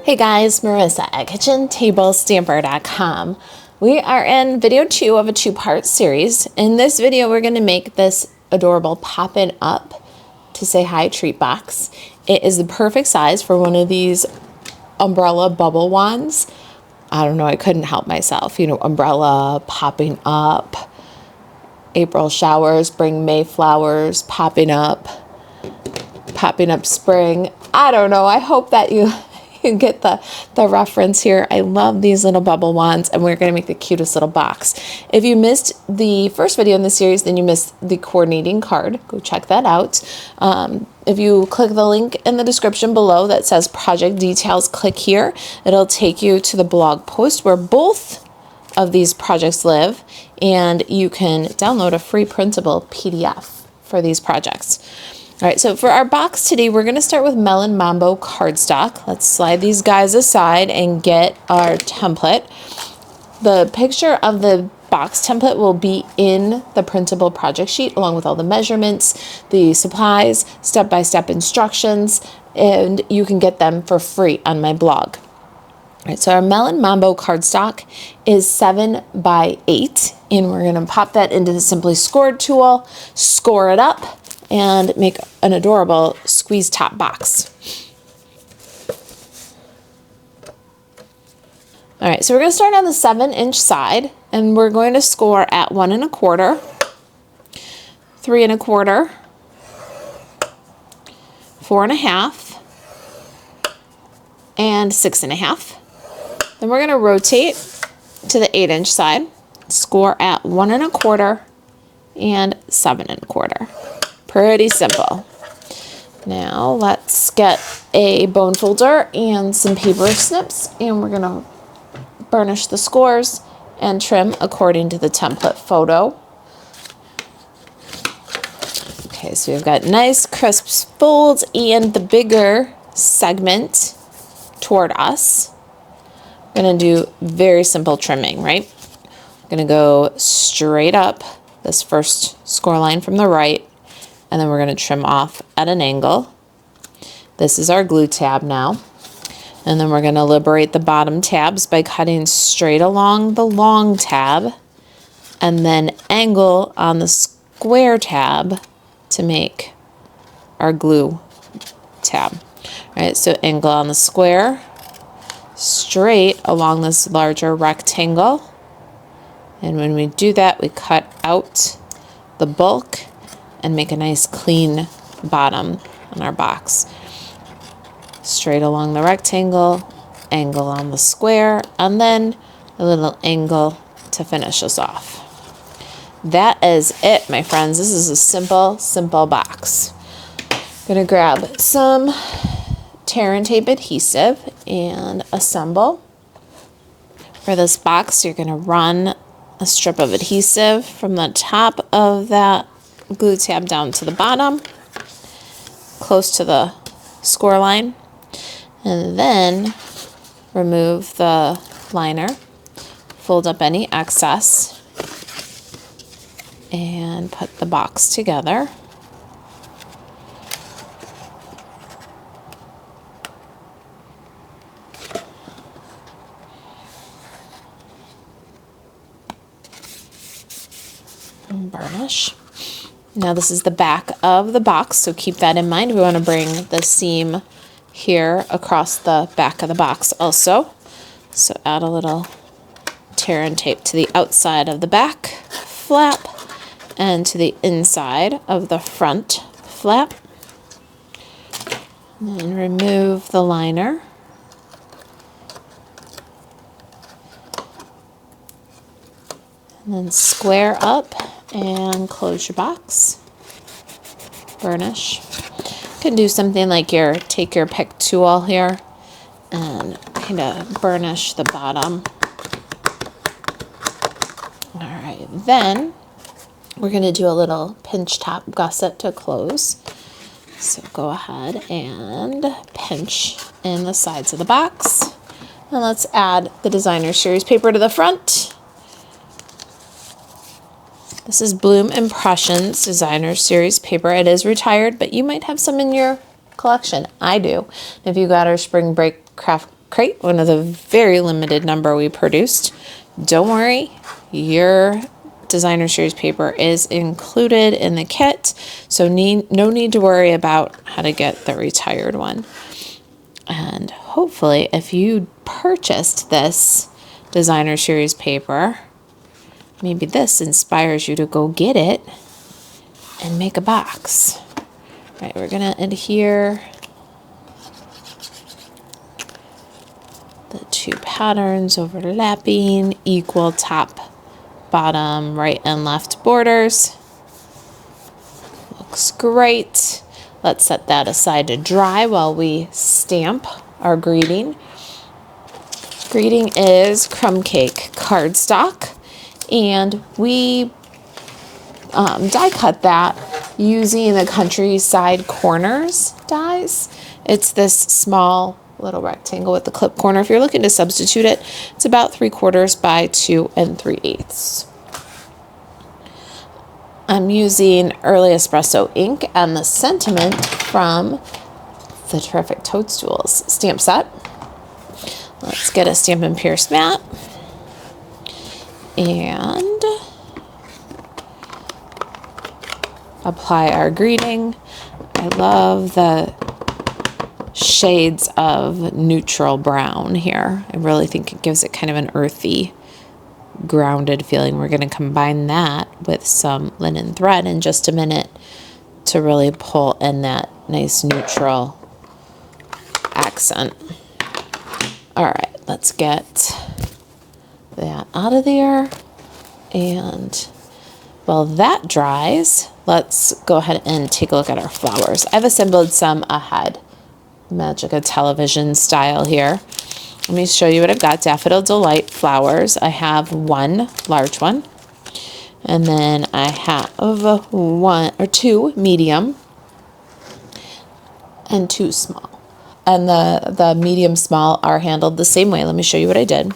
Hey guys, Marisa at KitchenTableStamper.com. We are in video 2 of a 2-part series. In this video, we're going to make this adorable Poppin' Up to say hi treat box. It is the perfect size for one of these umbrella bubble wands. I don't know, I couldn't help myself. You know, umbrella, popping up, April showers, bring May flowers, popping up spring. I don't know. I hope that you get the reference here. I love these little bubble wands, and we're going to make the cutest little box. If you missed the first video in the series, then you missed the coordinating card. Go check that out. If you click the link in the description below that says project details, click here. It'll take you to the blog post where both of these projects live, and you can download a free printable PDF for these projects. All right, so for our box today, we're going to start with Melon Mambo cardstock. Let's slide these guys aside and get our template. The picture of the box template will be in the printable project sheet along with all the measurements, the supplies, step-by-step instructions, and you can get them for free on my blog. All right, so our Melon Mambo cardstock is 7 by 8, and we're going to pop that into the Simply Scored tool, score it up, and make an adorable squeeze top box. All right, so we're going to start on the 7-inch side, and we're going to score at 1 1/4, 3 1/4, 4 1/2, and 6 1/2. Then we're going to rotate to the 8-inch side, score at 1 1/4 and 7 1/4. Pretty simple. Now let's get a bone folder and some paper snips, and we're gonna burnish the scores and trim according to the template photo. Okay, so we've got nice crisp folds and the bigger segment toward us. We're gonna do very simple trimming, right? We're gonna go straight up this first score line from the right, and then we're going to trim off at an angle. This is our glue tab now. And then we're going to liberate the bottom tabs by cutting straight along the long tab and then angle on the square tab to make our glue tab. All right, so angle on the square, straight along this larger rectangle. And when we do that, we cut out the bulk and make a nice clean bottom on our box. Straight along the rectangle, angle on the square, and then a little angle to finish us off. That is it, my friends. This is a simple box. I'm gonna grab some tear and tape adhesive and assemble. For this box, you're gonna run a strip of adhesive from the top of that glue tab down to the bottom, close to the score line, and then remove the liner, fold up any excess, and put the box together. And burnish. Now this is the back of the box, so keep that in mind. We want to bring the seam here across the back of the box also. So add a little tear and tape to the outside of the back flap and to the inside of the front flap. And then remove the liner. And then square up and close your box. Burnish. You can do something like take your pick tool here and kind of burnish the bottom. All right, then we're going to do a little pinch top gusset to close. So go ahead and pinch in the sides of the box. And let's add the Designer Series paper to the front. This is Bloom Impressions Designer Series paper. It is retired, but you might have some in your collection. I do. If you got our spring break craft crate, one of the very limited number we produced. Don't worry, your designer series paper is included in the kit, so no need to worry about how to get the retired one. And hopefully, if you purchased this designer series paper, maybe this inspires you to go get it and make a box. All right, we're gonna adhere the two patterns, overlapping, equal top, bottom, right and left borders. Looks great. Let's set that aside to dry while we stamp our greeting. Greeting is crumb cake cardstock, and we die cut that using the Countryside Corners dies. It's this small little rectangle with the clip corner. If you're looking to substitute it, it's about 3/4 by 2 3/8. I'm using Early Espresso ink and the sentiment from the terrific Toadstools stamp set. Let's get a Stampin' Pierce mat and apply our greeting. I love the shades of neutral brown here. I really think it gives it kind of an earthy, grounded feeling. We're going to combine that with some linen thread in just a minute to really pull in that nice neutral accent. All right, let's get that out of there. And while that dries, let's go ahead and take a look at our flowers. I've assembled some ahead, Magic of Television style here. Let me show you what I've got. Daffodil Delight flowers. I have one large one, and then I have one or two medium and two small. And the medium small are handled the same way. Let me show you what I did.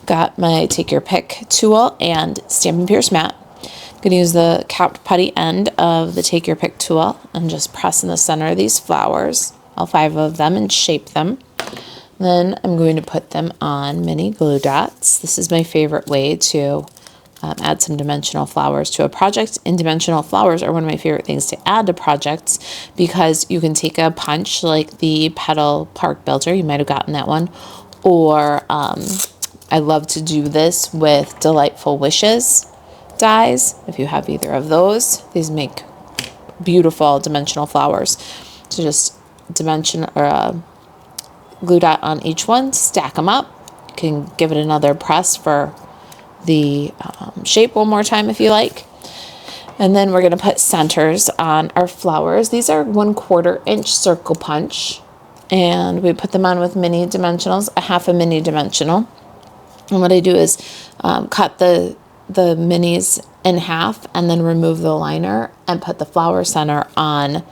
Got my Take Your Pick tool and Stampin' Pierce mat. I'm going to use the capped putty end of the Take Your Pick tool and just press in the center of these flowers, all 5 of them, and shape them. Then I'm going to put them on mini glue dots. This is my favorite way to add some dimensional flowers to a project. And dimensional flowers are one of my favorite things to add to projects because you can take a punch like the Petal Park Builder. You might have gotten that one. Or I love to do this with Delightful Wishes dies. If you have either of those, these make beautiful dimensional flowers. So just dimension or glue dot on each one, stack them up. You can give it another press for the shape one more time if you like. And then we're going to put centers on our flowers. These are 1/4 inch circle punch, and we put them on with mini dimensionals, a 1/2 mini dimensional. And what I do is cut the minis in half and then remove the liner and put the flower center on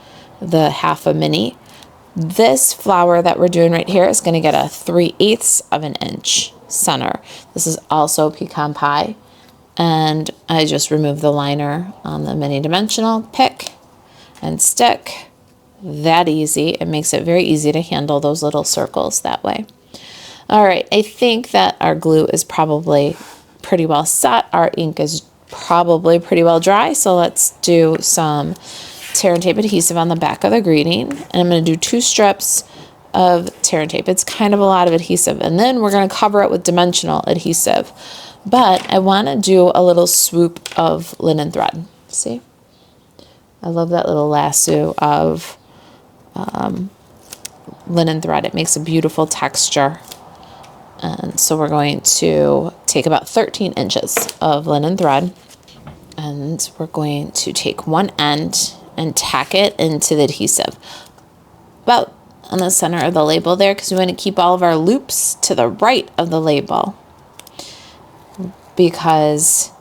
the 1/2 mini. This flower that we're doing right here is going to get a 3/8 of an inch center. This is also pecan pie, and I just remove the liner on the mini dimensional, pick and stick. That easy. It makes it very easy to handle those little circles that way. All right, I think that our glue is probably pretty well set. Our ink is probably pretty well dry, so let's do some tear and tape adhesive on the back of the greeting, and I'm going to do 2 strips of tear and tape. It's kind of a lot of adhesive, and then we're going to cover it with dimensional adhesive, but I want to do a little swoop of linen thread. See, I love that little lasso of linen thread. It makes a beautiful texture. And so we're going to take about 13 inches of linen thread, and we're going to take one end and tack it into the adhesive about on the center of the label there, because we want to keep all of our loops to the right of the label because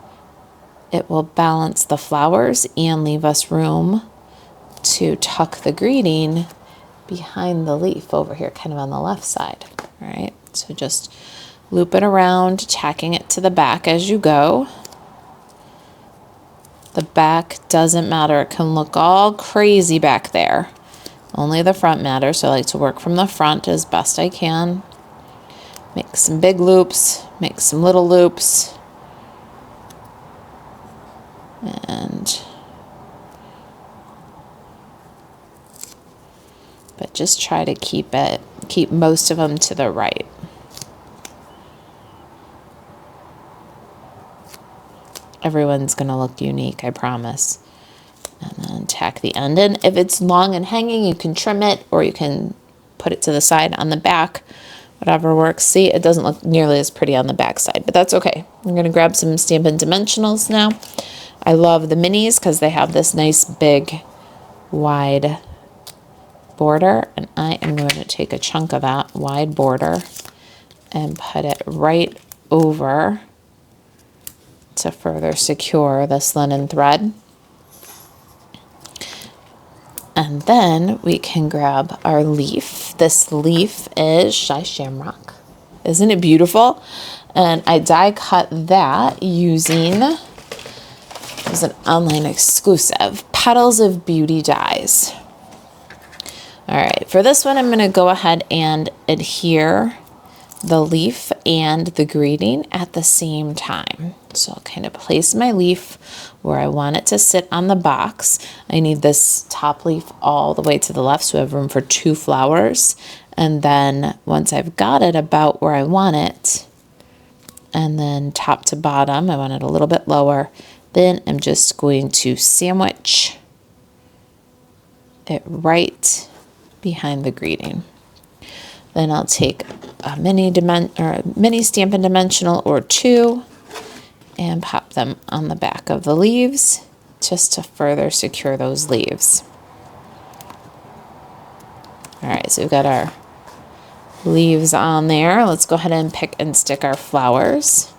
it will balance the flowers and leave us room to tuck the greeting behind the leaf over here, kind of on the left side. All right, so just loop it around, tacking it to the back as you go. The back doesn't matter. It can look all crazy back there. Only the front matters, so I like to work from the front as best I can. Make some big loops, make some little loops, but just try to keep most of them to the right. Everyone's gonna look unique, I promise. And then tack the end in. If it's long and hanging, you can trim it, or you can put it to the side on the back, whatever works. See, it doesn't look nearly as pretty on the back side, but that's okay. I'm gonna grab some Stampin' Dimensionals now. I love the minis because they have this nice big wide border, and I am going to take a chunk of that wide border and put it right over to further secure this linen thread. And then we can grab our leaf. This leaf is Shy Shamrock. Isn't it beautiful? And I die cut that using, it was an online exclusive, Petals of Beauty dies. All right, for this one, I'm going to go ahead and adhere the leaf and the greeting at the same time. So I'll kind of place my leaf where I want it to sit on the box. I need this top leaf all the way to the left, so I have room for 2 flowers. And then once I've got it about where I want it, and then top to bottom, I want it a little bit lower, then I'm just going to sandwich it right behind the greeting. Then I'll take a mini Stampin' Dimensional or 2 and pop them on the back of the leaves just to further secure those leaves. All right, so we've got our leaves on there. Let's go ahead and pick and stick our flowers.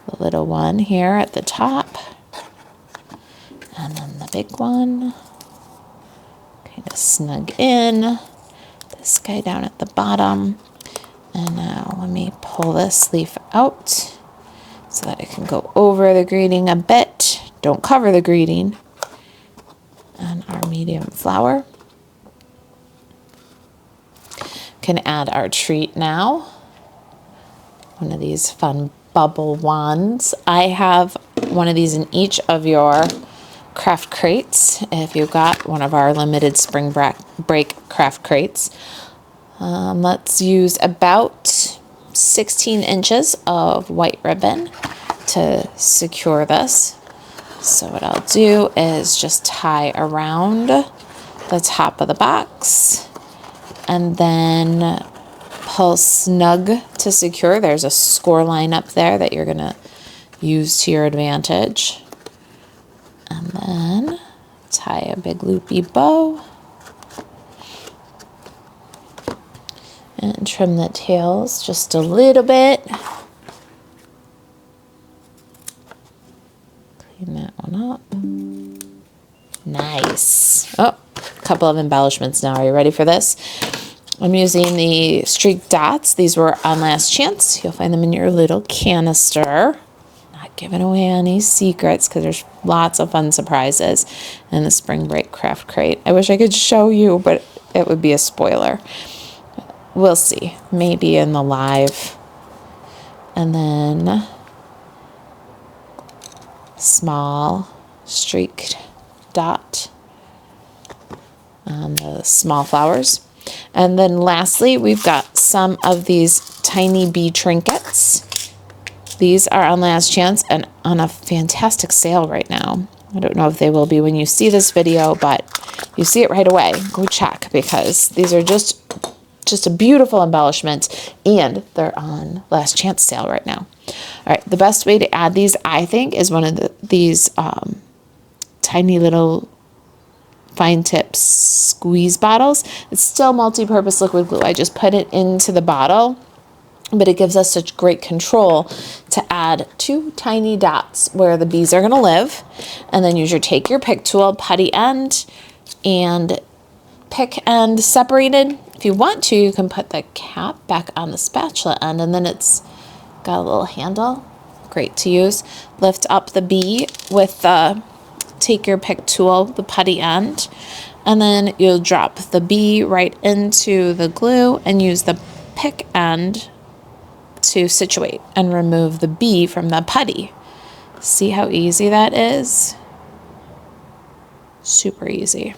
The little one here at the top, and then the big one. Kind of snug in. This guy down at the bottom. And now let me pull this leaf out so that it can go over the greeting a bit. Don't cover the greeting. And our medium flower. Can add our treat now. One of these fun bubble wands. I have one of these in each of your craft crates. If you got one of our limited spring break craft crates. Let's use about 16 inches of white ribbon to secure this. So what I'll do is just tie around the top of the box and then pull snug to secure. There's a score line up there that you're gonna use to your advantage. And then tie a big loopy bow and trim the tails just a little bit. Clean that one up. Nice. Oh, a couple of embellishments now. Are you ready for this? I'm using the streak dots. These were on last chance. You'll find them in your little canister. Not giving away any secrets because there's lots of fun surprises in the spring break craft crate. I wish I could show you, but it would be a spoiler. We'll see. Maybe in the live. And then small streaked dot on the small flowers. And then lastly, we've got some of these tiny bee trinkets. These are on last chance and on a fantastic sale right now. I don't know if they will be when you see this video, but you see it right away. Go check because these are just a beautiful embellishment and they're on last chance sale right now. All right, the best way to add these, I think, is one of these tiny little fine tip squeeze bottles. It's still multi-purpose liquid glue. I just put it into the bottle, but it gives us such great control to add 2 tiny dots where the bees are going to live, and then take your pick tool, putty end, and pick end separated. If you want to, you can put the cap back on the spatula end, and then it's got a little handle. Great to use. Lift up the bee with the take your pick tool, the putty end, and then you'll drop the bee right into the glue and use the pick end to situate and remove the bee from the putty. See how easy that is? Super easy.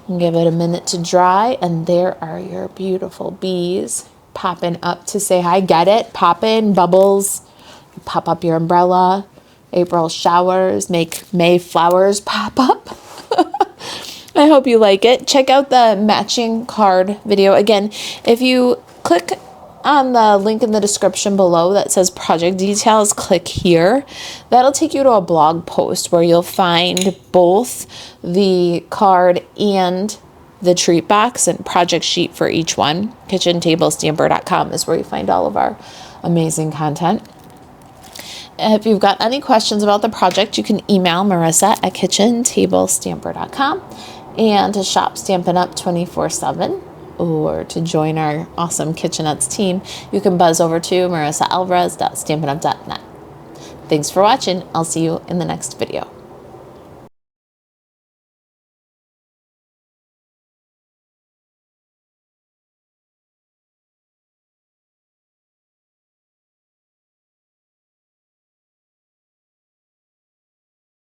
Give it a minute to dry, and there are your beautiful bees popping up to say hi. Get it? Poppin', bubbles, pop up your umbrella. April showers make May flowers pop up. I hope you like it. Check out the matching card video. Again, if you click on the link in the description below that says project details, click here. That'll take you to a blog post where you'll find both the card and the treat box and project sheet for each one. kitchentablestamper.com is where you find all of our amazing content. If you've got any questions about the project, you can email Marisa at kitchentablestamper.com. And to shop Stampin' Up! 24/7 or to join our awesome Kitchenettes team, you can buzz over to marisaalvarez.stampinup.net. Thanks for watching. I'll see you in the next video.